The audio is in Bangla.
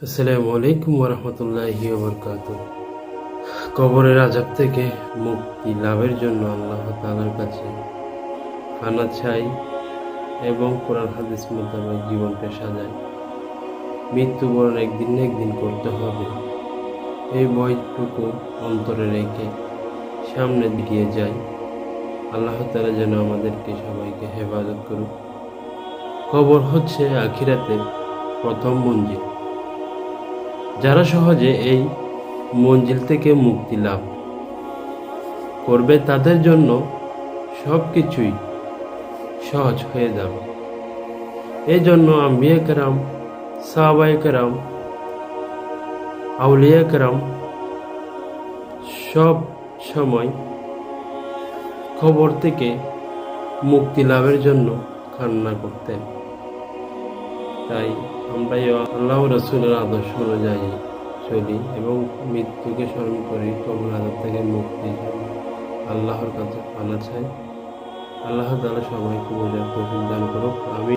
আসসালামু আলাইকুম ওরহমতুল্লাহি ওয়াবারাকাতুহ। কবরের আযাব থেকে মুক্তি লাভের জন্য আল্লাহ তাআলার কাছে খানা চাই এবং কোরআন হাদিস মোতাবেক জীবনকে সাজাই। মৃত্যুবরণ একদিন না একদিন করতে হবে, এই ভয়টুকু অন্তরে রেখে সামনে এগিয়ে যাই। আল্লাহ তাআলা যেন আমাদেরকে সবাইকে হেফাজত করুন। কবর হচ্ছে আখিরাতের প্রথম মঞ্জিল। যারা সহজে এই মঞ্জিল থেকে মুক্তি লাভ করবে তাদের জন্য সবকিছুই সহজ হয়ে যাবে। এই জন্য আম্বিয়া কেরাম, সাহাবায়ে কেরাম, আউলিয়া কেরাম সব সময় কবর থেকে মুক্তি লাভের জন্য কান্না করতেন। তাই আমরা আল্লাহ রাসূলের আদর্শ অনুযায়ী চলি এবং মৃত্যুকে স্মরণ করি। কবর আযাব থেকে মুক্তির জন্য আল্লাহর কাছে পানা চাই। আল্লাহ তাআলা সবাইকে বোঝার তৌফিক দান করুক। আমি